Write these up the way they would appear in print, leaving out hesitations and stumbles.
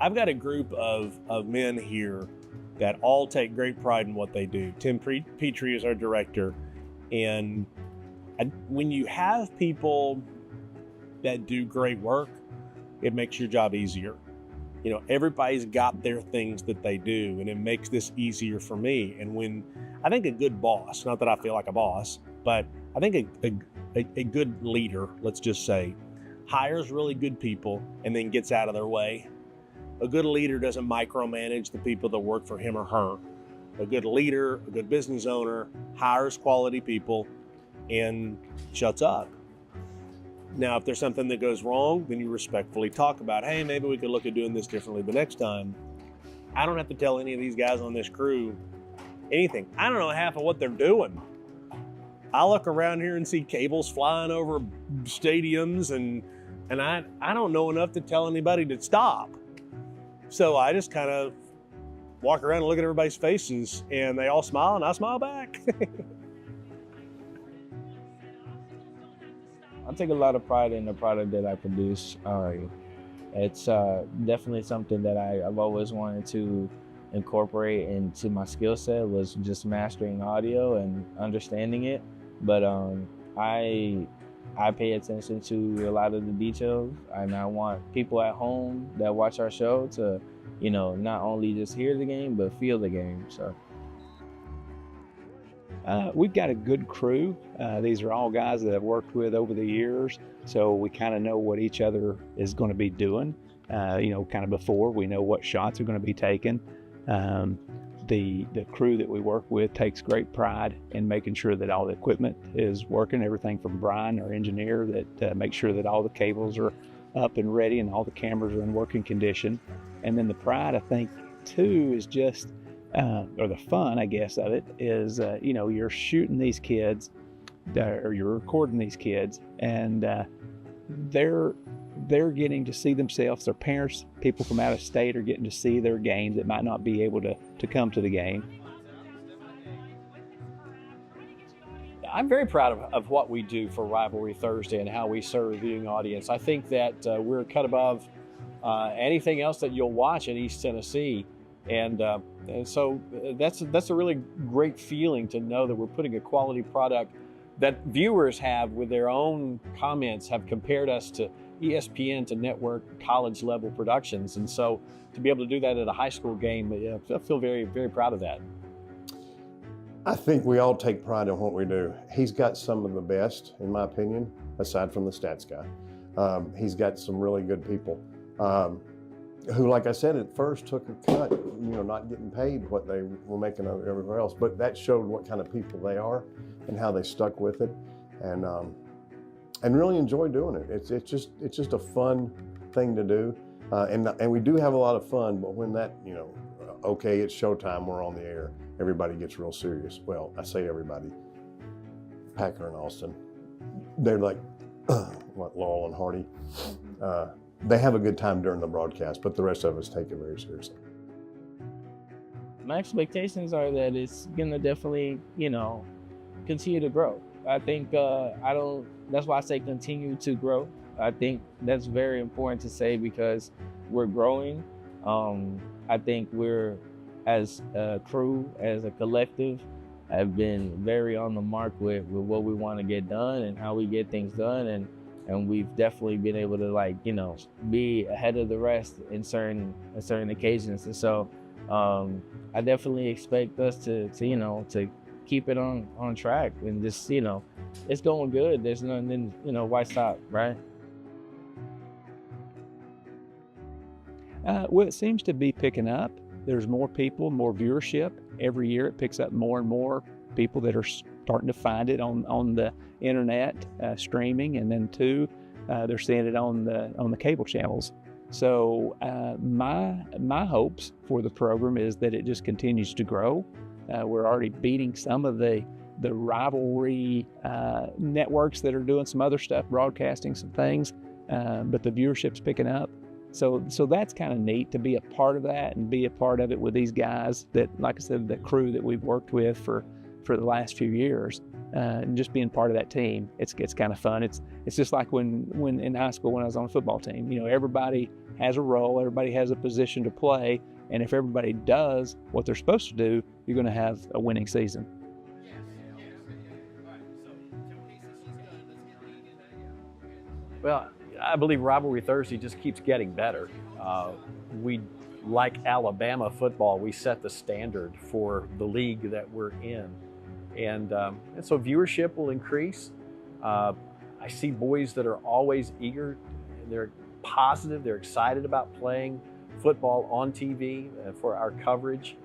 I've got a group of men here that all take great pride in what they do. Tim Petrie is our director. And when you have people that do great work, it makes your job easier. You know, everybody's got their things that they do, and it makes this easier for me. And when I think a good boss, not that I feel like a boss, but I think a good leader, let's just say, hires really good people and then gets out of their way. A good leader doesn't micromanage the people that work for him or her. A good leader, a good business owner, hires quality people and shuts up. Now, if there's something that goes wrong, then you respectfully talk about, hey, maybe we could look at doing this differently the next time. I don't have to tell any of these guys on this crew anything. I don't know half of what they're doing. I look around here and see cables flying over stadiums, and I don't know enough to tell anybody to stop. So I just kind of walk around and look at everybody's faces, and they all smile, and I smile back. I take a lot of pride in the product that I produce. It's definitely something that I've always wanted to incorporate into my skill set, was just mastering audio and understanding it. But I pay attention to a lot of the details, and I want people at home that watch our show to, you know, not only just hear the game, but feel the game. So. We've got a good crew. These are all guys that I've worked with over the years, so we kind of know what each other is going to be doing, you know, kind of before. We know what shots are going to be taken. The crew that we work with takes great pride in making sure that all the equipment is working, everything from Brian, our engineer, that makes sure that all the cables are up and ready and all the cameras are in working condition. And then the pride, I think, too, is just or the fun, I guess, of it is, you know, you're shooting these kids, or you're recording these kids, and they're getting to see themselves. Their parents, people from out of state, are getting to see their games that might not be able to come to the game. I'm very proud of what we do for Rivalry Thursday and how we serve a viewing audience. I think that we're cut above anything else that you'll watch in East Tennessee. And so that's a really great feeling to know that we're putting a quality product that viewers have, with their own comments, have compared us to ESPN, to network college level productions. And so to be able to do that at a high school game, I feel very, very proud of that. I think we all take pride in what we do. He's got some of the best, in my opinion, aside from the stats guy. He's got some really good people. Who, like I said, at first took a cut, you know, not getting paid what they were making everywhere else. But that showed what kind of people they are and how they stuck with it, and really enjoy doing it. It's just a fun thing to do, and we do have a lot of fun. But when that, you know, okay, it's showtime, we're on the air, everybody gets real serious. Well, I say everybody. Packer and Austin, they're like, what, Laurel and Hardy. They have a good time during the broadcast, but the rest of us take it very seriously. My expectations are that it's gonna definitely, you know, continue to grow. I think that's why I say continue to grow. I think that's very important to say, because we're growing. I think we're, as a crew, as a collective, have been very on the mark with what we want to get done and how we get things done, and we've definitely been able to, like, you know, be ahead of the rest in certain occasions. And so I definitely expect us to you know, to keep it on track, and just, you know, it's going good. There's nothing, you know, why stop, right? Well, it seems to be picking up. There's more people, more viewership. Every year it picks up more and more people that are starting to find it on the internet, streaming, and then too, they're seeing it on the cable channels. So my hopes for the program is that it just continues to grow. We're already beating some of the rivalry networks that are doing some other stuff, broadcasting some things, but the viewership's picking up. So that's kind of neat to be a part of that and be a part of it with these guys that, like I said, the crew that we've worked with for the last few years. and just being part of that team, it's kind of fun. It's just like when in high school when I was on a football team. You know, everybody has a role, everybody has a position to play, and if everybody does what they're supposed to do, you're going to have a winning season. Well, I believe Rivalry Thursday just keeps getting better. We, like Alabama football, we set the standard for the league that we're in. And so viewership will increase. I see boys that are always eager, they're positive, they're excited about playing football on TV for our coverage.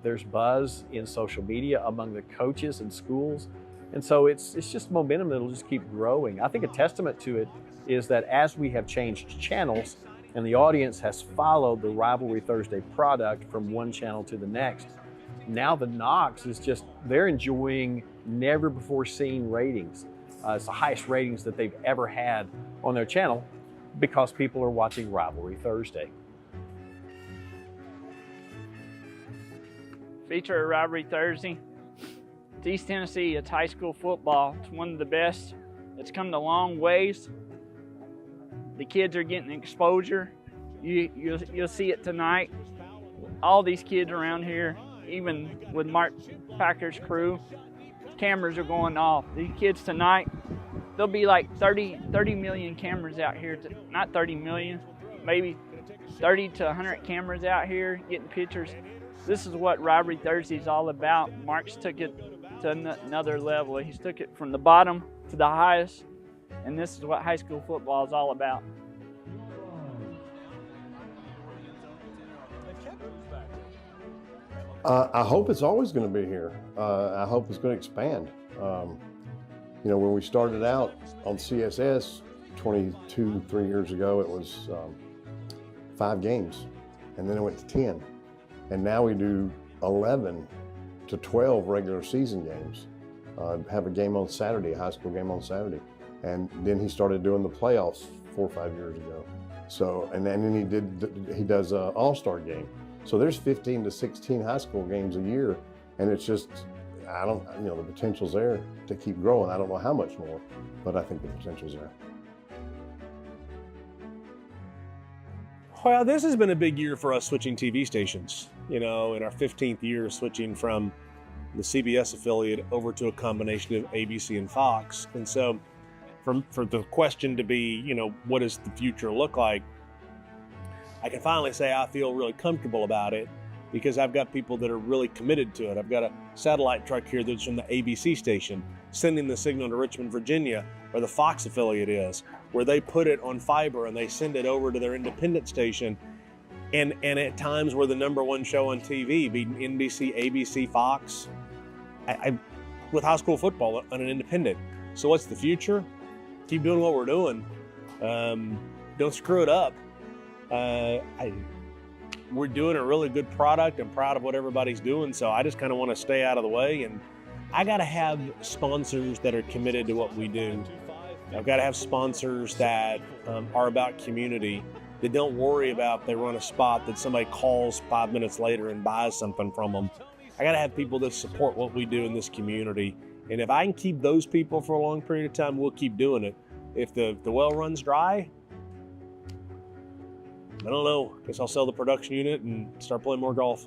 There's buzz in social media among the coaches and schools. And so it's just momentum that'll just keep growing. I think a testament to it is that as we have changed channels and the audience has followed the Rivalry Thursday product from one channel to the next, now the Knox is just, they're enjoying never before seen ratings. It's the highest ratings that they've ever had on their channel because people are watching Rivalry Thursday. Feature of Rivalry Thursday. It's East Tennessee, it's high school football. It's one of the best. It's come a long ways. The kids are getting exposure. You'll see it tonight. All these kids around here, even with Mark Packer's crew, cameras are going off. These kids tonight, there'll be like 30 million cameras out here. Not 30 million, maybe 30 to 100 cameras out here getting pictures. This is what Rivalry Thursday is all about. Mark's took it to another level. He's took it from the bottom to the highest, and this is what high school football is all about. I hope it's always going to be here. I hope it's going to expand. You know, when we started out on CSS 3 years ago, it was 5 games, and then it went to 10. And now we do 11 to 12 regular season games. Have a game on Saturday, a high school game on Saturday. And then he started doing the playoffs 4 or 5 years ago. So, and then he does an all-star game. So there's 15 to 16 high school games a year. And it's just, the potential's there to keep growing. I don't know how much more, but I think the potential's there. Well, this has been a big year for us switching TV stations. You know, in our 15th year switching from the CBS affiliate over to a combination of ABC and Fox. And so for the question to be, you know, what does the future look like? I can finally say I feel really comfortable about it because I've got people that are really committed to it. I've got a satellite truck here that's from the ABC station sending the signal to Richmond, Virginia, where the Fox affiliate is, where they put it on fiber and they send it over to their independent station. And at times we're the #1 show on TV, beating NBC, ABC, Fox, with high school football on an independent. So what's the future? Keep doing what we're doing. Don't screw it up. We're doing a really good product. I'm proud of what everybody's doing. So I just kind of want to stay out of the way. And I got to have sponsors that are committed to what we do. I've got to have sponsors that are about community, that don't worry about if they run a spot that somebody calls 5 minutes later and buys something from them. I got to have people that support what we do in this community. And if I can keep those people for a long period of time, we'll keep doing it. If the well runs dry, I don't know. Guess I'll sell the production unit and start playing more golf.